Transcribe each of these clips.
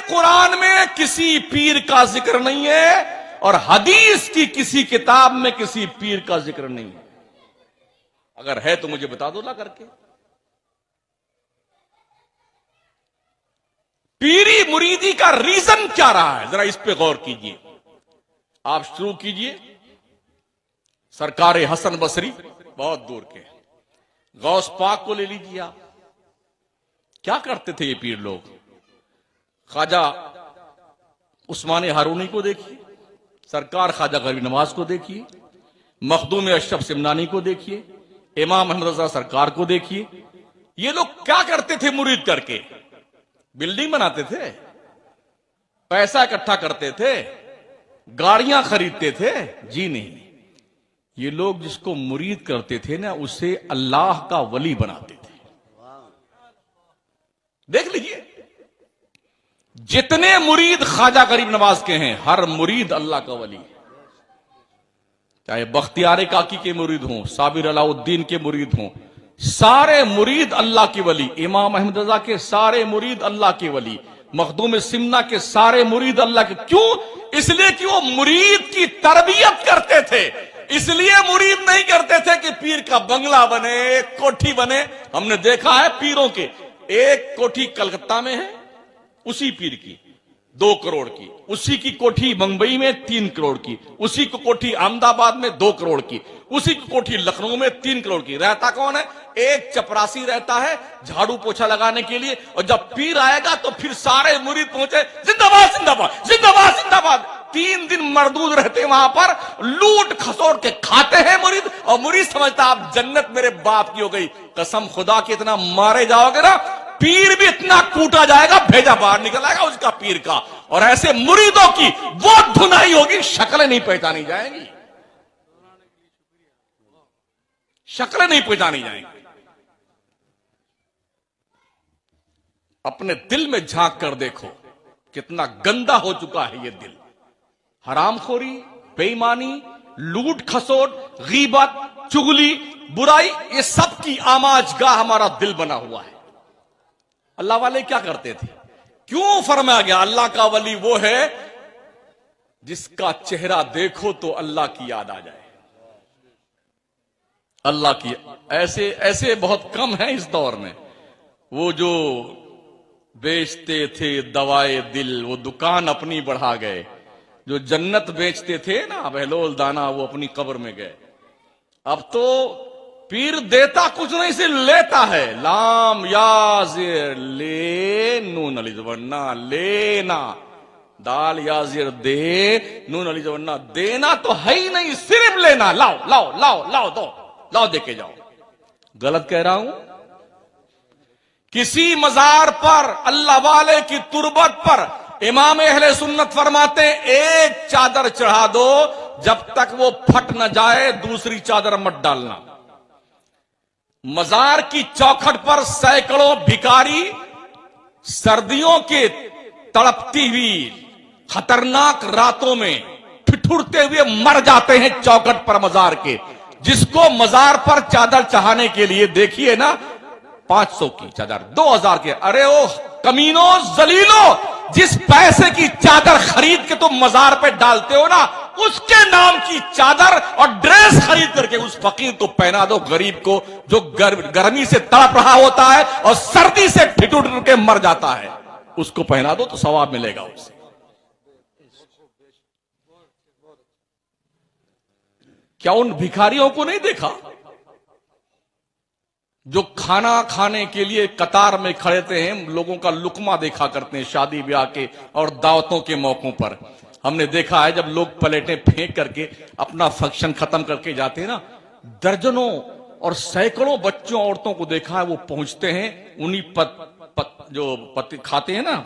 قرآن میں کسی پیر کا ذکر نہیں ہے اور حدیث کی کسی کتاب میں کسی پیر کا ذکر نہیں ہے. اگر ہے تو مجھے بتا دو لا کر کے. پیری مریدی کا ریزن کیا رہا ہے ذرا اس پہ غور کیجئے. آپ شروع کیجئے سرکار حسن بصری بہت دور کے, غوث پاک کو لے لیجئے. آپ کیا کرتے تھے یہ پیر لوگ؟ خواجہ عثمان ہارونی کو دیکھیے, سرکار خواجہ غریب نواز کو دیکھیے, مخدوم اشرف سمنانی کو دیکھیے, امام احمد رضا سرکار کو دیکھیے. یہ لوگ کیا کرتے تھے مرید کر کے؟ بلڈنگ بناتے تھے, پیسہ اکٹھا کرتے تھے, گاڑیاں خریدتے تھے؟ جی نہیں. یہ لوگ جس کو مرید کرتے تھے نا اسے اللہ کا ولی بناتے تھے. دیکھ لیجئے جتنے مرید خواجہ غریب نواز کے ہیں ہر مرید اللہ کا ولی ہے. چاہے بختیار کاکی کے مرید ہوں, صابر علاء الدین کے مرید ہوں, سارے مرید اللہ کے ولی. امام احمد رضا کے سارے مرید اللہ کے ولی, مخدوم سمنا کے سارے مرید اللہ کے. کیوں؟ اس لیے کہ وہ مرید کی تربیت کرتے تھے. اس لیے مرید نہیں کرتے تھے کہ پیر کا بنگلہ بنے, ایک کوٹھی بنے. ہم نے دیکھا ہے پیروں کے, ایک کوٹھی کلکتہ میں ہے اسی پیر کی 2 کروڑ کی, اسی کی کوٹھی ممبئی میں 3 کروڑ کی, اسی کی کوٹھی احمد آباد میں 2 کروڑ کی, اسی کی کوٹھی لکھنؤ میں 3 کروڑ کی. رہتا کون ہے؟ ایک چپراسی رہتا ہے جھاڑو پوچھا لگانے کے لیے. اور جب پیر آئے گا تو پھر سارے مرید پہنچے زندہ باد زندہ باد زندہ باد زندہ باد. 3 دن مردود رہتے وہاں پر, لوٹ کھسوڑ کے کھاتے ہیں مرید. اور مرید سمجھتا آپ جنت میرے باپ کی ہو گئی. قسم خدا کے اتنا مارے جاؤ گے نا پیر بھی اتنا کوٹا جائے گا, بھیجا باہر نکل آئے گا اس کا پیر کا. اور ایسے مریدوں کی وہ دھنائی ہوگی شکلیں نہیں پہچانی جائیں گی, شکلیں نہیں پہچانی جائیں گی. اپنے دل میں جھانک کر دیکھو کتنا گندا ہو چکا ہے یہ دل. حرام خوری, بے ایمانی, لوٹ کھسوٹ, غیبت, چغلی, برائی, یہ سب کی آماج گاہ ہمارا دل بنا ہوا ہے. اللہ والے کیا کرتے تھے؟ کیوں فرمایا گیا اللہ کا ولی وہ ہے جس کا چہرہ دیکھو تو اللہ کی یاد آ جائے. اللہ کی ایسے بہت کم ہیں اس دور میں. وہ جو بیچتے تھے دوائے دل وہ دکان اپنی بڑھا گئے. جو جنت بیچتے تھے نا بہلول دانا وہ اپنی قبر میں گئے. اب تو پیر دیتا کچھ نہیں سے لیتا ہے. لام یا زیر لے نون علی زبرنا لینا, دال یا زیر دے نون علی زبرنا دینا تو ہے ہی نہیں, صرف لینا. لاؤ لاؤ لاؤ لاؤ دو لاؤ دے کے جاؤ. غلط کہہ رہا ہوں؟ کسی مزار پر اللہ والے کی تربت پر امام اہل سنت فرماتے ہیں ایک چادر چڑھا دو جب تک وہ پھٹ نہ جائے دوسری چادر مت ڈالنا. مزار کی چوکھٹ پر سینکڑوں بھکاری سردیوں کے تڑپتی ہوئی خطرناک راتوں میں ٹھٹھرتے ہوئے مر جاتے ہیں چوکھٹ پر مزار کے. جس کو مزار پر چادر چڑھانے کے لیے دیکھیے نا 500 کی چادر, 2000 کے. ارے او کمینوں ذلیلوں, جس پیسے کی چادر خرید کے تم مزار پہ ڈالتے ہو نا اس کے نام کی چادر اور ڈریس خرید کر کے اس فقیر کو پہنا دو, غریب کو جو گرمی سے تڑپ رہا ہوتا ہے اور سردی سے ٹھٹر کے مر جاتا ہے, اس کو پہنا دو تو ثواب ملے گا اسے. کیا ان بھکاریوں کو نہیں دیکھا جو کھانا کھانے کے لیے قطار میں کھڑے ہیں, لوگوں کا لقمہ دیکھا کرتے ہیں شادی بیاہ کے اور دعوتوں کے موقعوں پر. ہم نے دیکھا ہے جب لوگ پلیٹیں پھینک کر کے اپنا فنکشن ختم کر کے جاتے ہیں نا, درجنوں اور سینکڑوں بچوں عورتوں کو دیکھا ہے وہ پہنچتے ہیں انہی جو کھاتے ہیں نا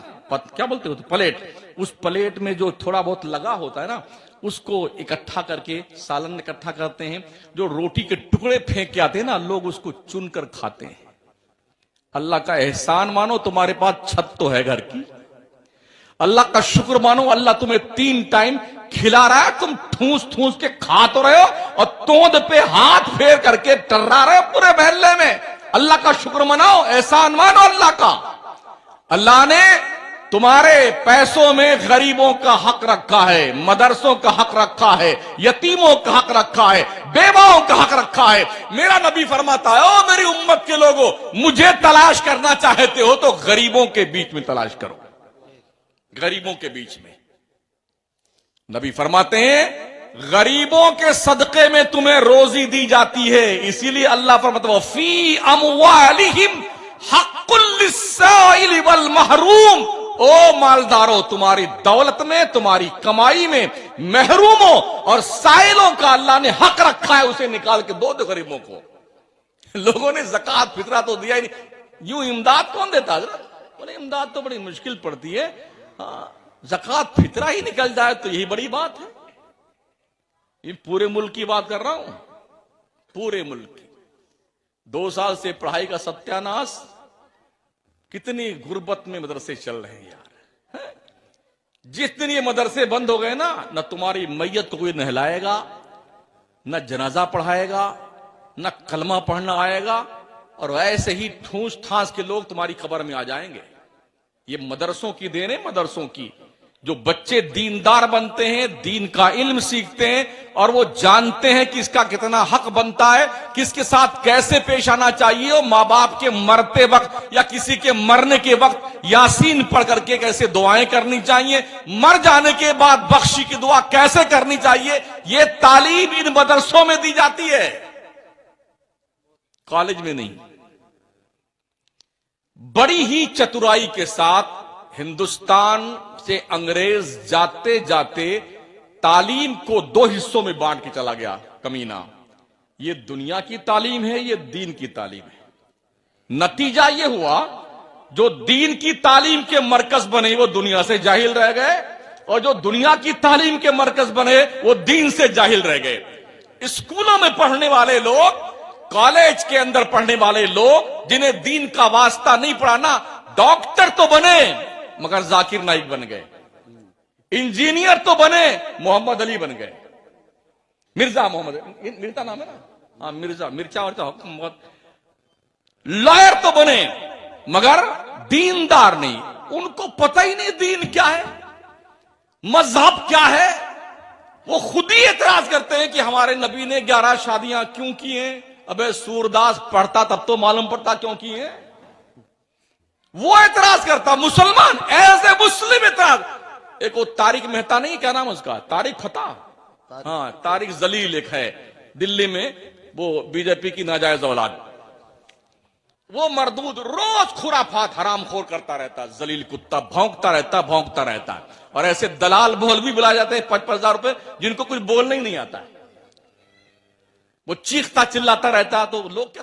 کیا بولتے ہوتے پلیٹ, اس پلیٹ میں جو تھوڑا بہت لگا ہوتا ہے نا اس کو اکٹھا کر کے سالن اکٹھا کرتے ہیں. جو روٹی کے ٹکڑے پھینک کے آتے ہیں نا لوگ اس کو چن کر کھاتے ہیں. اللہ کا احسان مانو تمہارے پاس چھت تو ہے گھر کی. اللہ کا شکر مانو اللہ تمہیں 3 ٹائم کھلا رہا ہے, تم ٹھونس ٹھونس کے کھا تو رہے ہو اور توند پہ ہاتھ پھیر کر کے ٹرا رہے ہو پورے محلے میں. اللہ کا شکر مناؤ, احسان مانو اللہ کا. اللہ نے تمہارے پیسوں میں غریبوں کا حق رکھا ہے، مدرسوں کا حق رکھا ہے، یتیموں کا حق رکھا ہے، بیواؤں کا حق رکھا ہے۔ میرا نبی فرماتا ہے، او میری امت کے لوگوں، مجھے تلاش کرنا چاہتے ہو تو غریبوں کے بیچ میں تلاش کرو، غریبوں کے بیچ میں۔ نبی فرماتے ہیں غریبوں کے صدقے میں تمہیں روزی دی جاتی ہے، اسی لیے اللہ فرماتا ہے فی اموالہم حق للسائل والمحروم۔ او مالداروں، تمہاری دولت میں، تمہاری کمائی میں محروموں اور سائلوں کا اللہ نے حق رکھا ہے، اسے نکال کے دو غریبوں کو۔ لوگوں نے زکوٰۃ فطرہ تو دیا ہی نہیں، یوں امداد کون دیتا حضرت؟ بولے امداد تو بڑی مشکل پڑتی ہے، زکوٰۃ فطرہ ہی نکل جائے تو یہی بڑی بات ہے۔ یہ پورے ملک کی بات کر رہا ہوں، پورے ملک کی۔ 2 سال سے پڑھائی کا ستیاناش، کتنی غربت میں مدرسے چل رہے ہیں یار۔ جس دن یہ مدرسے بند ہو گئے نا، نہ تمہاری میت کو کوئی نہلائے گا، نہ جنازہ پڑھائے گا، نہ کلمہ پڑھنا آئے گا، اور ایسے ہی ٹھونس ٹھانس کے لوگ تمہاری قبر میں آ جائیں گے۔ یہ مدرسوں کی دین ہے، مدرسوں کی۔ جو بچے دیندار بنتے ہیں، دین کا علم سیکھتے ہیں، اور وہ جانتے ہیں کہ اس کا کتنا حق بنتا ہے، کس کے ساتھ کیسے پیش آنا چاہیے، اور ماں باپ کے مرتے وقت یا کسی کے مرنے کے وقت یاسین پڑھ کر کے کیسے دعائیں کرنی چاہیے، مر جانے کے بعد بخشی کی دعا کیسے کرنی چاہیے، یہ تعلیم ان مدرسوں میں دی جاتی ہے، کالج میں نہیں۔ بڑی ہی چترائی کے ساتھ ہندوستان سے انگریز جاتے جاتے تعلیم کو 2 حصوں میں بانٹ کے چلا گیا کمینہ۔ یہ دنیا کی تعلیم ہے، یہ دین کی تعلیم ہے۔ نتیجہ یہ ہوا جو دین کی تعلیم کے مرکز بنے وہ دنیا سے جاہل رہ گئے، اور جو دنیا کی تعلیم کے مرکز بنے وہ دین سے جاہل رہ گئے۔ اسکولوں میں پڑھنے والے لوگ، کالج کے اندر پڑھنے والے لوگ جنہیں دین کا واسطہ نہیں پڑھانا، ڈاکٹر تو بنے مگر ذاکر نائک بن گئے، انجینئر تو بنے محمد علی بن گئے، مرزا محمد، مرزا نام ہے نا، ہاں مرزا، مرچا اور محمد، لائر تو بنے مگر دیندار نہیں۔ ان کو پتہ ہی نہیں دین کیا ہے، مذہب کیا ہے۔ وہ خود ہی اعتراض کرتے ہیں کہ ہمارے نبی نے 11 شادیاں کیوں کی ہیں؟ ابے سورداس پڑھتا تب تو معلوم پڑتا کیوں کی ہیں۔ وہ اعتراض کرتا، مسلمان ایز اے مسلم اعتراض۔ ایک وہ طارق مہتا نہیں، کیا نام اس کا، طارق فتح، ہاں طارق ذلیل ایک ہے دلی میں، وہ بی جے پی کی ناجائز اولاد، وہ مردود روز خرافات حرام خور کرتا رہتا، ذلیل کتا، بھونکتا رہتا، اور ایسے دلال بول بھی بلا جاتے ہیں 5,000 روپے، جن کو کچھ بولنا ہی نہیں آتا ہے، وہ چیختا چلاتا رہتا، تو لوگ کیا